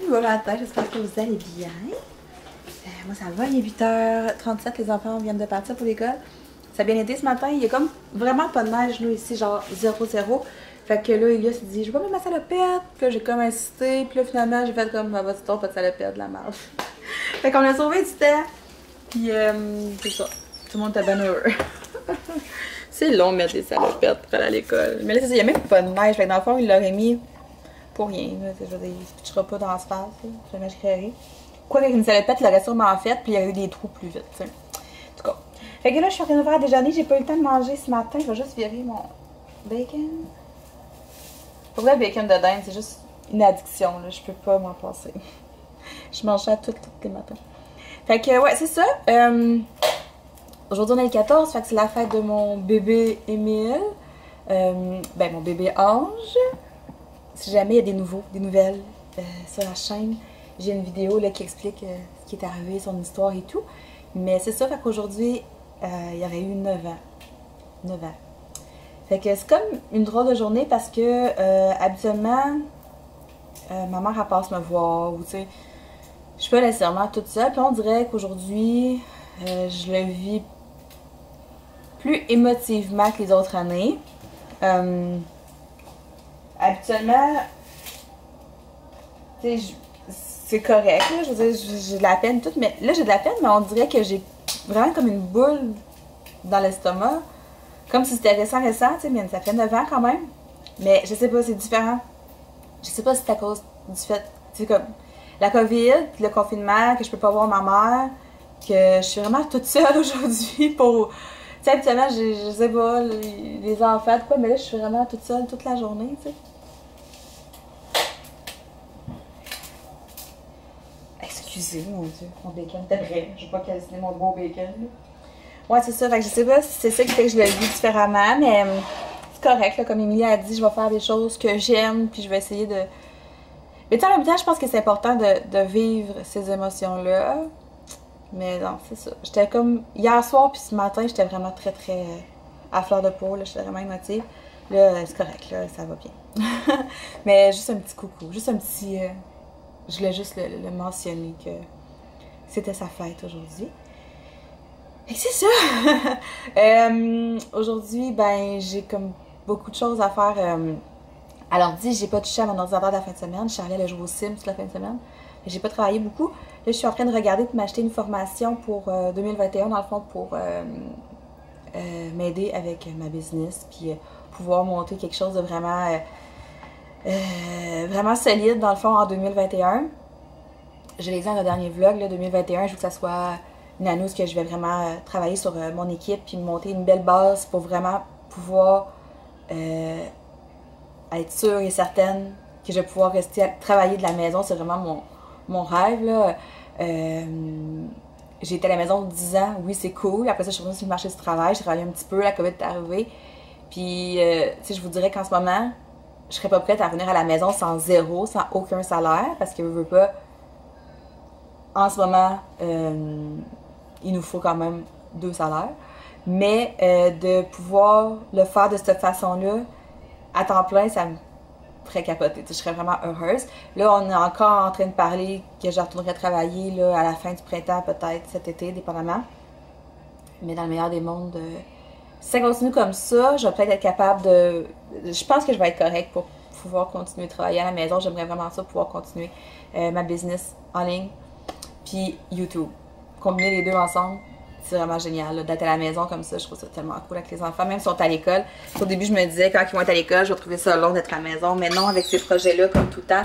Bon matin, j'espère que vous allez bien. Moi ça va, il est 8h37, les enfants viennent de partir pour l'école. Ça a bien été ce matin, il y a comme vraiment pas de neige nous ici, genre 0-0. Fait que là, Elias s'est dit, je vais pas mettre ma salopette. Puis là, j'ai comme insisté, puis là finalement, j'ai fait comme, bah vas-y, pas de salopette, de la merde. Fait qu'on a sauvé du temps. Puis c'est ça, tout le monde était bien heureux. C'est long de mettre des salopettes pour aller à l'école. Mais là, c'est ça, il y a même pas de neige. Fait que dans le fond, il l'aurait mis pour rien. Là, je veux dire, il se pitchera pas dans l'asphalte. Jamais je créerai. Quoi qu'avec une salopette, il l'aurait sûrement fait, puis il y aurait eu des trous plus vite. T'sais. En tout cas. Fait que là, je suis en train de faire déjeuner. J'ai pas eu le temps de manger ce matin. Je vais juste virer mon bacon. Pour vrai, le bacon de dinde, c'est juste une addiction. Là. Je peux pas m'en passer. Je mange ça tous les matins. Fait que, ouais, c'est ça. Aujourd'hui, on est le 14, fait que c'est la fête de mon bébé Émile. Ben, mon bébé Ange. Si jamais il y a des nouvelles sur la chaîne, j'ai une vidéo là, qui explique ce qui est arrivé, son histoire et tout. Mais c'est ça, fait qu'aujourd'hui, il y aurait eu 9 ans. 9 ans. Fait que c'est comme une drôle de journée parce que habituellement, ma mère elle passe me voir ou tu sais, je suis pas nécessairement toute seule. Puis on dirait qu'aujourd'hui, je le vis plus émotivement que les autres années. Habituellement, tu sais, c'est correct, là, je veux dire, j'ai de la peine toute, mais là j'ai de la peine, mais on dirait que j'ai vraiment comme une boule dans l'estomac. Comme si c'était récent, tu sais, mais ça fait 9 ans quand même. Mais je sais pas, c'est différent. Je sais pas si c'est à cause du fait, tu sais, comme la COVID, puis le confinement, que je peux pas voir ma mère, que je suis vraiment toute seule aujourd'hui pour... Tu sais, habituellement, je sais pas, les enfants, quoi, mais là, je suis vraiment toute seule toute la journée, tu sais. Excusez, mon Dieu, mon bacon était prêt. Je vais pas calciner mon beau bacon, là. Ouais, c'est ça. Fait que je sais pas si c'est ça qui fait que je le vis différemment, mais c'est correct, là. Comme Émilie a dit, je vais faire des choses que j'aime, puis je vais essayer de... Mais tu sais, en même temps, je pense que c'est important de vivre ces émotions-là. Mais non, c'est ça. J'étais comme... Hier soir, puis ce matin, j'étais vraiment très, très à fleur de peau, là. J'étais vraiment émotive. Là, c'est correct, là, ça va bien. Mais juste un petit coucou. Juste un petit... je voulais juste le mentionner que c'était sa fête aujourd'hui. Et c'est ça! Aujourd'hui, ben, j'ai comme beaucoup de choses à faire. À l'ordi, j'ai pas touché à mon ordinateur de la fin de semaine. Je suis allée jouer aux Sims toute la fin de semaine. J'ai pas travaillé beaucoup. Là, je suis en train de regarder pour m'acheter une formation pour 2021, dans le fond, pour m'aider avec ma business. Puis pouvoir monter quelque chose de vraiment, vraiment solide, dans le fond, en 2021. Je l'ai dit dans le dernier vlog, là, 2021, je veux que ça soit une année où je vais vraiment travailler sur mon équipe puis monter une belle base pour vraiment pouvoir être sûre et certaine que je vais pouvoir rester à travailler de la maison. C'est vraiment mon rêve, là. J'ai été à la maison 10 ans, oui, c'est cool. Après ça, je suis revenue sur le marché du travail, j'ai travaillé un petit peu, la COVID est arrivée. Puis, tu sais, je vous dirais qu'en ce moment, je serais pas prête à revenir à la maison sans zéro, sans aucun salaire, parce que je veux pas. En ce moment, il nous faut quand même 2 salaires. Mais de pouvoir le faire de cette façon-là, à temps plein, ça me ferait capoter. Je serais vraiment heureuse. Là, on est encore en train de parler que je retournerai travailler là, à la fin du printemps, peut-être cet été, dépendamment. Mais dans le meilleur des mondes, si ça continue comme ça, je vais peut-être être capable de... Je pense que je vais être correcte pour pouvoir continuer de travailler à la maison. J'aimerais vraiment ça, pouvoir continuer ma business en ligne. Puis YouTube. Combiner les deux ensemble, c'est vraiment génial. D'être à la maison comme ça, je trouve ça tellement cool avec les enfants, même s'ils sont à l'école. Au début, je me disais, quand ils vont être à l'école, je vais trouver ça long d'être à la maison. Mais non, avec ces projets-là, comme tout le temps,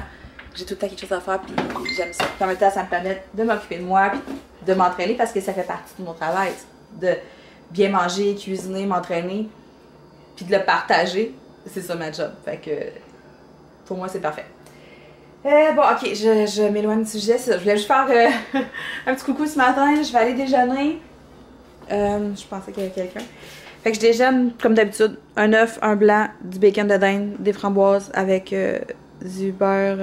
j'ai tout le temps quelque chose à faire, puis j'aime ça. Puis en même temps, ça me permet de m'occuper de moi, puis de m'entraîner, parce que ça fait partie de mon travail. De bien manger, cuisiner, m'entraîner, puis de le partager. C'est ça ma job. Fait que, pour moi, c'est parfait. Bon, ok, je m'éloigne du sujet. Je voulais juste faire un petit coucou ce matin. Je vais aller déjeuner. Je pensais qu'il y avait quelqu'un. Fait que je déjeune, comme d'habitude, un œuf, un blanc, du bacon de dinde, des framboises avec du beurre.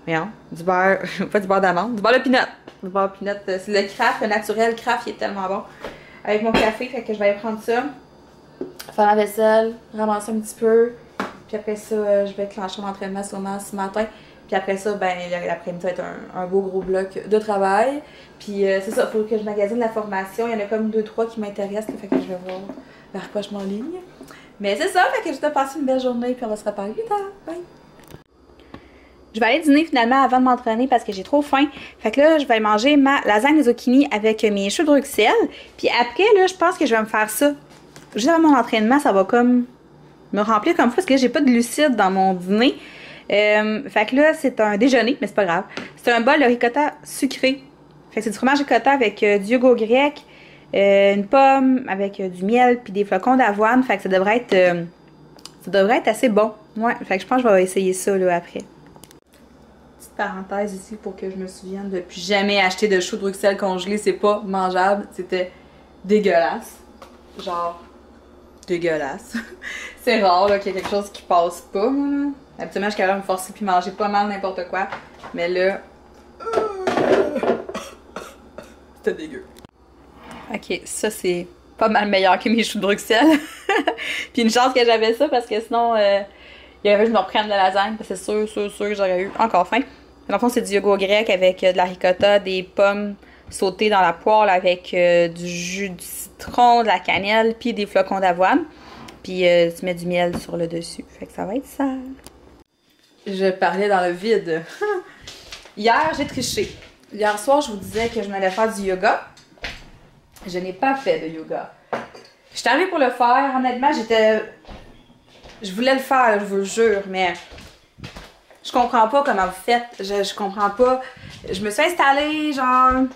Voyons, du beurre. Pas du beurre d'amande, du beurre de pinot. Du beurre de pinot, c'est le Kraft, le naturel Kraft, il est tellement bon. Avec mon café, fait que je vais aller prendre ça. Faire la vaisselle, ramasser un petit peu. Puis après ça, je vais clencher mon entraînement sûrement ce matin. Puis après ça, ben, l'après-midi, ça va être un beau gros bloc de travail. Puis c'est ça, il faut que je magasine la formation. Il y en a comme 2-3 qui m'intéressent, fait que je vais voir vers quoi je m'enligne. Mais c'est ça, fait que je dois passer une belle journée, puis on va se reparler plus tard. Bye! Je vais aller dîner finalement avant de m'entraîner parce que j'ai trop faim. Fait que là, je vais manger ma lasagne de zucchini avec mes choux de Bruxelles. Puis après, là, je pense que je vais me faire ça. Juste avant mon entraînement, ça va comme me remplir comme ça parce que j'ai pas de glucides dans mon dîner. Fait que là, c'est un déjeuner, mais c'est pas grave. C'est un bol de ricotta sucré. Fait que c'est du fromage ricotta avec du yogourt grec, une pomme avec du miel puis des flocons d'avoine. Fait que ça devrait être assez bon. Ouais, fait que je pense que je vais essayer ça là après. Petite parenthèse ici pour que je me souvienne de plus jamais acheter de choux de Bruxelles congelés. C'est pas mangeable. C'était dégueulasse. Genre, dégueulasse. C'est rare qu'il y a quelque chose qui passe pas, moi. Habituellement, je suis capable de me forcer puis manger pas mal n'importe quoi. Mais là, c'était dégueu. Ok, ça c'est pas mal meilleur que mes choux de Bruxelles. Puis une chance que j'avais ça parce que sinon, il aurait fallu que je me reprenne de la lasagne parce que c'est sûr que j'aurais eu encore faim. Dans le fond, c'est du yogourt grec avec de la ricotta, des pommes sautées dans la poêle avec du jus de citron, de la cannelle, puis des flocons d'avoine. Puis tu mets du miel sur le dessus. Fait que ça va être ça. Je parlais dans le vide. Hier, j'ai triché. Hier soir, je vous disais que je m'allais faire du yoga. Je n'ai pas fait de yoga. Je suis arrivée pour le faire. Honnêtement, je voulais le faire, je vous le jure, mais je comprends pas comment vous faites. Je comprends pas. Je me suis installée, genre...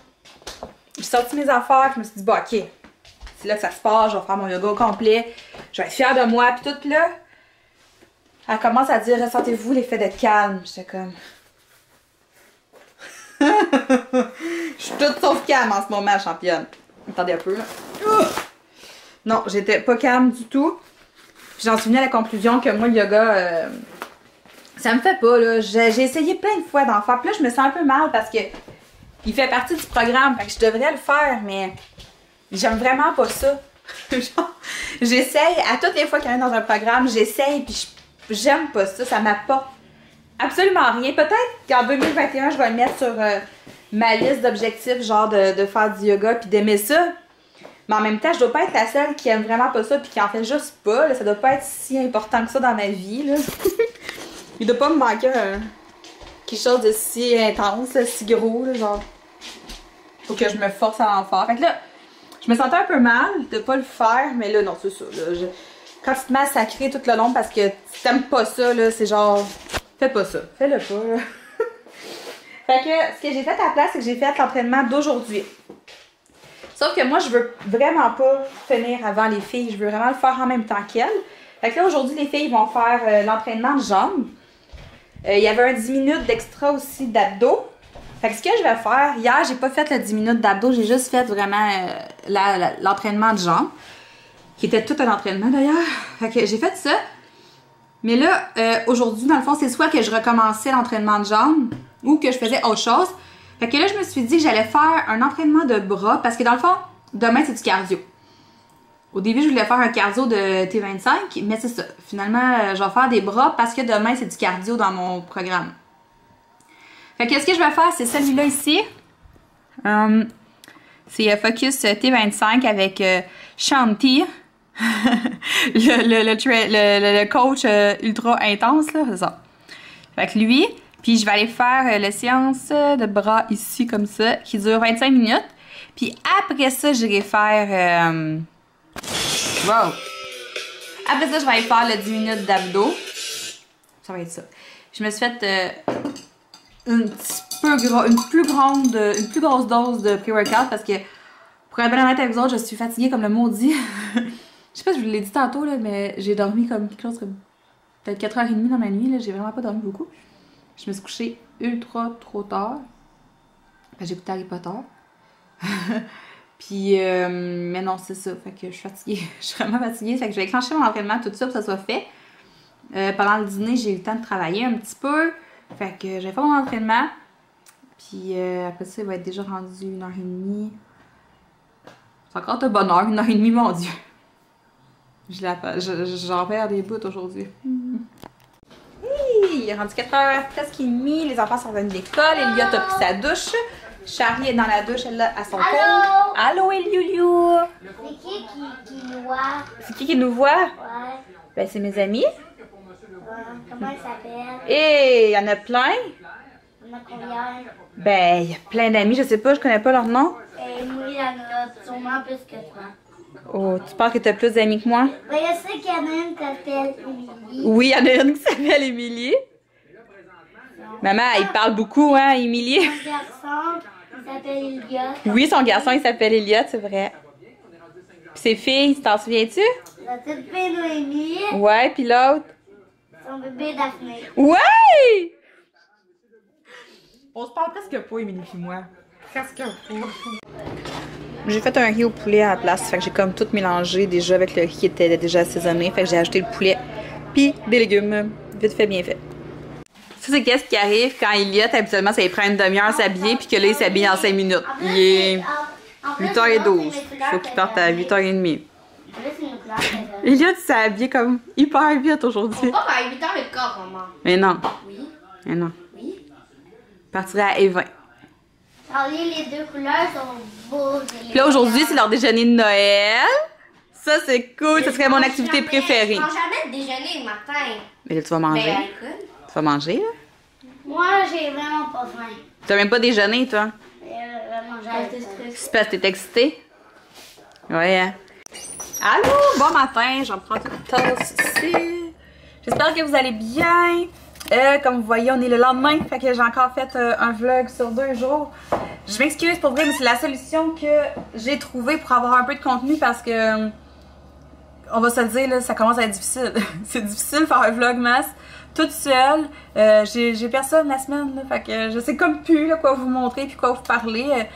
J'ai sorti mes affaires, puis je me suis dit, bon, ok, c'est là que ça se passe, je vais faire mon yoga au complet. Je vais être fière de moi, puis tout, là... Elle commence à dire, ressentez-vous l'effet d'être calme. J'étais comme... Je suis toute sauf calme en ce moment, championne. Attendez un peu, là. Non, j'étais pas calme du tout. J'en suis venue à la conclusion que moi, le yoga, ça me fait pas, là. J'ai essayé plein de fois d'en faire. Puis là, je me sens un peu mal parce que il fait partie du programme. Fait que je devrais le faire, mais j'aime vraiment pas ça. Genre, j'essaye, à toutes les fois qu'il y en a dans un programme, j'essaye, puis j'aime pas ça. Ça m'apporte absolument rien. Peut-être qu'en 2021, je vais le mettre sur ma liste d'objectifs, genre de faire du yoga puis d'aimer ça. Mais en même temps, je dois pas être la seule qui aime vraiment pas ça puis qui en fait juste pas. Là. Ça doit pas être si important que ça dans ma vie. Là. Il doit pas me manquer quelque chose de si intense, là, si gros. Là, genre, faut que je me force à en faire. Fait que là, je me sentais un peu mal de pas le faire. Mais là, non, c'est ça. Là, quand tu te mets à sacrer tout le long parce que tu t'aimes pas ça, là, c'est genre... Fais pas ça. Fais-le pas, là. Fait que ce que j'ai fait à la place, c'est que j'ai fait l'entraînement d'aujourd'hui. Sauf que moi, je veux vraiment pas finir avant les filles. Je veux vraiment le faire en même temps qu'elles. Fait que là, aujourd'hui, les filles vont faire l'entraînement de jambes. Il y avait un 10 minutes d'extra aussi d'abdos. Fait que ce que je vais faire, hier, j'ai pas fait le 10 minutes d'abdos. J'ai juste fait vraiment l'entraînement de jambes. Qui était tout un entraînement d'ailleurs. Fait que j'ai fait ça. Mais là, aujourd'hui, dans le fond, c'est soit que je recommençais l'entraînement de jambes ou que je faisais autre chose. Fait que là, je me suis dit que j'allais faire un entraînement de bras parce que dans le fond, demain, c'est du cardio. Au début, je voulais faire un cardio de T25, mais c'est ça. Finalement, je vais faire des bras parce que demain, c'est du cardio dans mon programme. Fait que ce que je vais faire, c'est celui-là ici. C'est Focus T25 avec Shanti. le coach ultra intense, là, c'est ça. Fait que lui, puis je vais aller faire la séance de bras ici, comme ça, qui dure 25 minutes. Puis après ça, j'irai faire... Wow! Après ça, je vais aller faire le 10 minutes d'abdos. Ça va être ça. Je me suis fait une plus grosse dose de pré-workout parce que, pour être bien honnête avec vous autres, je suis fatiguée comme le maudit. Je sais pas si je vous l'ai dit tantôt, là, mais j'ai dormi comme quelque chose comme peut-être 4h30 dans ma nuit. J'ai vraiment pas dormi beaucoup. Je me suis couchée ultra trop tard. J'ai écouté Harry Potter. Puis, mais non, c'est ça. Fait que je suis fatiguée. Je suis vraiment fatiguée. Fait que je vais déclencher mon entraînement tout ça pour que ça soit fait. Pendant le dîner, j'ai eu le temps de travailler un petit peu. Fait que j'ai fait mon entraînement. Puis après ça, il va être déjà rendu 1h30. C'est encore de bonne heure, 1h30, mon Dieu. J'en perds des bouts aujourd'hui. il est rendu 4h presque et demie. Les enfants sont revenus de l'école. Elliot a pris sa douche. Charlie est dans la douche, elle là, à son cours. Allô, Eliou! C'est qui nous voit? C'est qui nous voit? Ouais. Ben, c'est mes amis. Comment elle s'appelle? Et il y en a plein. On a combien? Ben, il y a plein d'amis, je sais pas, je connais pas leur nom. Et moi, il y en a sûrement plus que toi. Oh, tu penses que t'as plus d'amis que moi? Ben, je sais qu'il y en a une qui s'appelle Émilie. Oui, il y en a une qui s'appelle Émilie. Maman, il parle beaucoup, hein, Émilie? Mon garçon, il s'appelle Elliot. Oui, son garçon, il s'appelle Elliot, c'est vrai. Puis ses filles, t'en souviens-tu? La petite fille Noémie. Ouais, puis l'autre? Son bébé Daphné. Ouais! On se parle presque pas, Émilie puis moi. Presque pas. J'ai fait un riz au poulet à la place, fait que j'ai comme tout mélangé déjà avec le riz qui était déjà assaisonné, fait que j'ai ajouté le poulet puis des légumes. Vite fait, bien fait. Ça, c'est qu'est-ce qui arrive quand Elliot, habituellement, ça lui prend une demi-heure à s'habiller, puis que là, il s'habille en 5 minutes. Il est 8h12. Il faut qu'il parte à 8h30. Elliot s'est habillé comme hyper vite aujourd'hui. On part à 8h le corps, maman. Mais non. Oui. Mais non. Oui. Il partirait à 20. Charlie, les deux couleurs sont beaux. Puis là, aujourd'hui, c'est leur déjeuner de Noël. Ça, c'est cool. Ça serait mon activité préférée. Je mange jamais de déjeuner le matin. Mais là, tu vas manger. Ben, écoute. Tu vas manger, là? Moi, j'ai vraiment pas faim. Tu n'as même pas déjeuné, toi? C'est C'est parce que t'es excitée? Ouais, hein? Allô, bon matin, j'en prends une tasse ici. J'espère que vous allez bien. Comme vous voyez, on est le lendemain, fait que j'ai encore fait un vlog sur 2 jours. Je m'excuse pour vrai, mais c'est la solution que j'ai trouvée pour avoir un peu de contenu parce que, on va se le dire, là, ça commence à être difficile. C'est difficile de faire un vlogmas toute seule. J'ai personne la semaine, là, fait que je sais comme plus là, quoi vous montrer puis quoi vous parler.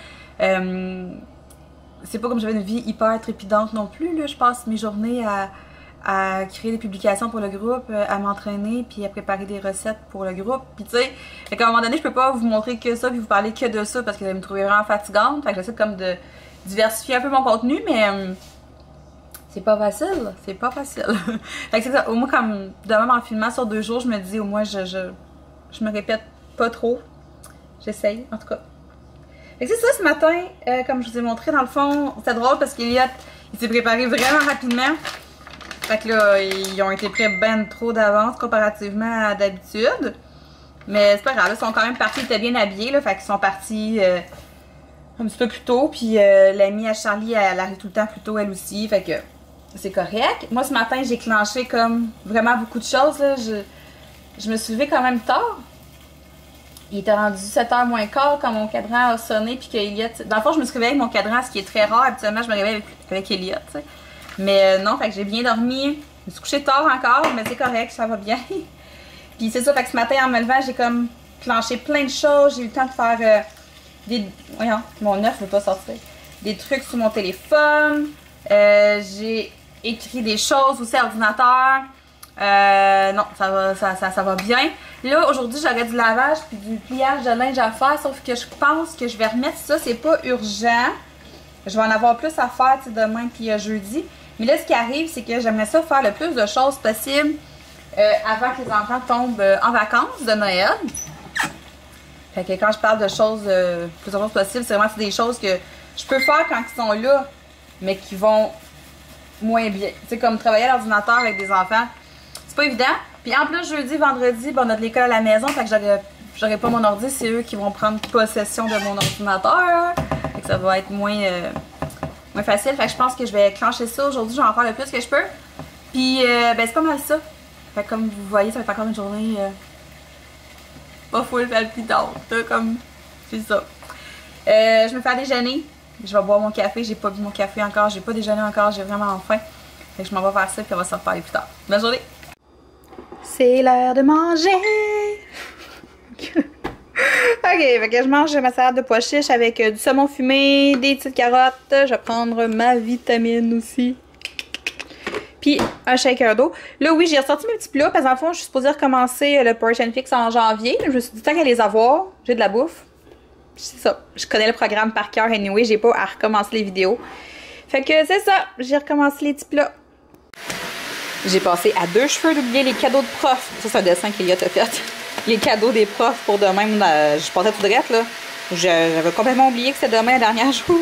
C'est pas comme j'avais une vie hyper trépidante non plus, là. Je passe mes journées à créer des publications pour le groupe, à m'entraîner, puis à préparer des recettes pour le groupe. Puis tu sais, à un moment donné, je peux pas vous montrer que ça, puis vous parler que de ça, parce que vous allez me trouver vraiment fatigante. Fait que j'essaie comme de diversifier un peu mon contenu, mais c'est pas facile, c'est pas facile. Fait que c'est ça, au moins comme, de même en filmant sur 2 jours, je me dis au moins je me répète pas trop. J'essaye, en tout cas. Fait que c'est ça ce matin, comme je vous ai montré, dans le fond, c'est drôle parce qu'Elliot, il s'est préparé vraiment rapidement. Fait que là, ils ont été prêts ben trop d'avance comparativement à d'habitude. Mais c'est pas grave, là, ils sont quand même partis, ils étaient bien habillés, là, fait qu'ils sont partis un petit peu plus tôt. Puis l'amie à Charlie, elle arrive tout le temps plus tôt, elle aussi, fait que c'est correct. Moi, ce matin, j'ai clenché comme vraiment beaucoup de choses, là. Je me suis levée quand même tard. Il était rendu 7h moins quart quand mon cadran a sonné, puis qu'Elliot... Dans le fond, je me suis réveillée avec mon cadran, ce qui est très rare. Habituellement, je me réveille avec Elliot, tu sais. Mais non, fait que j'ai bien dormi. Je me suis couchée tard encore, mais c'est correct, ça va bien. Puis c'est ça, fait que ce matin, en me levant, j'ai comme clenché plein de choses. J'ai eu le temps de faire des... Voyons, mon œuf ne veut pas sortir. Des trucs sur mon téléphone. J'ai écrit des choses aussi à l'ordinateur. Non, ça va bien. Là, aujourd'hui, j'aurais du lavage puis du pliage de linge à faire, sauf que je pense que je vais remettre ça. C'est pas urgent. Je vais en avoir plus à faire demain puis jeudi. Mais là, ce qui arrive, c'est que j'aimerais ça faire le plus de choses possible avant que les enfants tombent en vacances de Noël. Fait que quand je parle de choses, plus de choses possibles, c'est vraiment des choses que je peux faire quand ils sont là, mais qui vont moins bien. Tu sais, comme travailler à l'ordinateur avec des enfants, c'est pas évident. Puis en plus, jeudi, vendredi, bon, on a de l'école à la maison, fait que j'aurai pas mon ordi, c'est eux qui vont prendre possession de mon ordinateur. Fait que ça va être moins facile. Fait que je pense que je vais clencher ça aujourd'hui, je vais en faire le plus que je peux. Puis, ben, c'est pas mal ça. Fait que comme vous voyez, ça va être encore une journée pas full palpitante, comme c'est ça. Je me fais à déjeuner. Je vais boire mon café. J'ai pas bu mon café encore. J'ai pas déjeuné encore. J'ai vraiment faim. Fait que je m'en vais faire ça puis on va se reparler plus tard. Bonne journée! C'est l'heure de manger! Ok, fait que je mange ma salade de pois chiches avec du saumon fumé, des petites carottes. Je vais prendre ma vitamine aussi. Puis un shaker d'eau. Là, oui, j'ai ressorti mes petits plats parce qu'en fond, je suis supposée recommencer le Porridge and Fix en janvier. Je me suis dit, tant qu'à les avoir, j'ai de la bouffe. C'est ça. Je connais le programme par cœur anyway. J'ai pas à recommencer les vidéos. Fait que c'est ça. J'ai recommencé les petits plats. J'ai passé à 2 cheveux d'oublier les cadeaux de prof. Ça, c'est un dessin qu'Eliott a fait. Les cadeaux des profs pour demain. Je passais tout droit, là. J'avais complètement oublié que c'était demain, le dernier jour.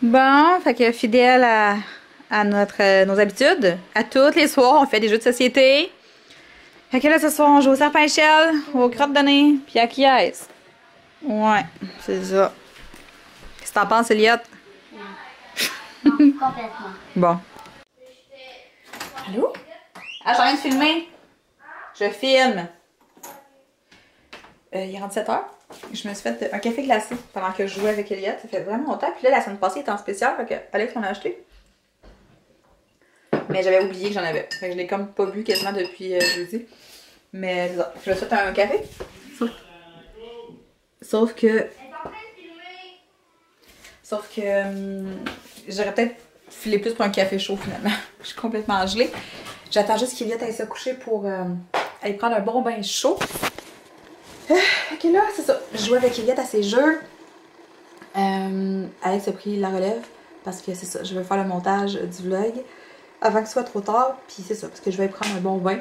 Bon, fait que fidèle à nos habitudes. À toutes les soirs, on fait des jeux de société. Fait que là, ce soir, on joue au serpent-échelle, au crotte de nez, puis à qui est-ce? Ouais, c'est ça. Qu'est-ce que t'en penses, Eliott? Complètement. Bon. Allô? Ah, j'ai rien de filmer. Je filme. Il est rendu 7h. Je me suis fait un café glacé pendant que je jouais avec Eliott. Ça fait vraiment longtemps. Puis là, la semaine passée, il était en spécial. Fait que Alex m'en a acheté. Mais j'avais oublié que j'en avais. Fait que je l'ai comme pas bu quasiment depuis jeudi. Mais c'est ça. Je me suis fait un café. Sauf que j'aurais peut-être filé plus pour un café chaud finalement. Je suis complètement gelée. J'attends juste qu'Eliott aille se coucher pour aller prendre un bon bain chaud. Ok, là, c'est ça. Je jouais avec Eliott à ses jeux. Alex a pris la relève parce que c'est ça. Je vais faire le montage du vlog avant que ce soit trop tard. Puis c'est ça, parce que je vais prendre un bon bain.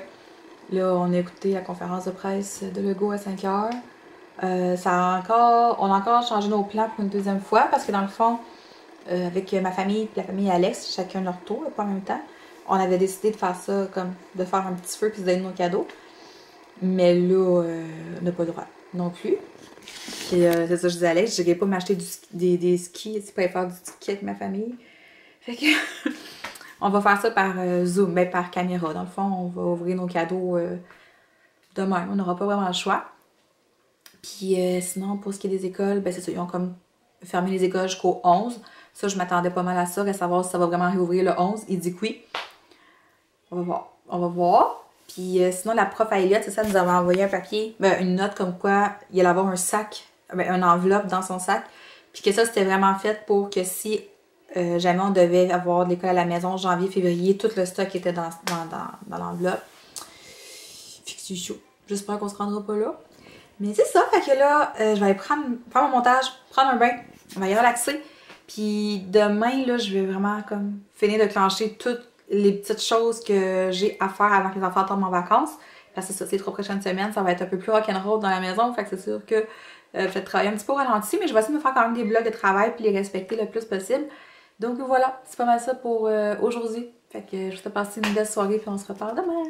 Là, on a écouté la conférence de presse de Legault à 5h. On a encore changé nos plans pour une deuxième fois parce que dans le fond, avec ma famille et la famille Alex, chacun leur tour, pas en même temps, on avait décidé de faire ça comme de faire un petit feu puis de donner nos cadeaux. Mais là, on n'a pas le droit non plus. Puis c'est ça, je disais à Alex, je n'irais pas m'acheter des skis, c'est pas faire du ski avec ma famille. Fait que on va faire ça par Zoom, mais par caméra. Dans le fond, on va ouvrir nos cadeaux demain. On n'aura pas vraiment le choix. Puis sinon, pour ce qui est des écoles, ben c'est ça, ils ont comme fermé les écoles jusqu'au 11. Ça, je m'attendais pas mal à ça, à savoir si ça va vraiment réouvrir le 11. Il dit que oui. On va voir. On va voir. Puis sinon, la prof à Eliott, c'est ça, nous avait envoyé un papier, une note comme quoi il allait avoir un sac, une enveloppe dans son sac. Puis que ça, c'était vraiment fait pour que si jamais on devait avoir de l'école à la maison, janvier, février, tout le stock était dans l'enveloppe. Fait que c'est chaud. J'espère qu'on se rendra pas là. Mais c'est ça, fait que là, je vais aller faire mon montage, prendre un bain, on va y relaxer. Puis demain, là, je vais vraiment comme finir de clencher toutes les petites choses que j'ai à faire avant que les enfants tombent en vacances. Parce que c'est ça, ces 3 prochaines semaines, ça va être un peu plus rock'n'roll dans la maison. Fait que c'est sûr que je vais travailler un petit peu au ralenti, mais je vais essayer de me faire quand même des blocs de travail puis les respecter le plus possible. Donc voilà, c'est pas mal ça pour aujourd'hui. Fait que je vais te passer une belle soirée puis on se reparle demain.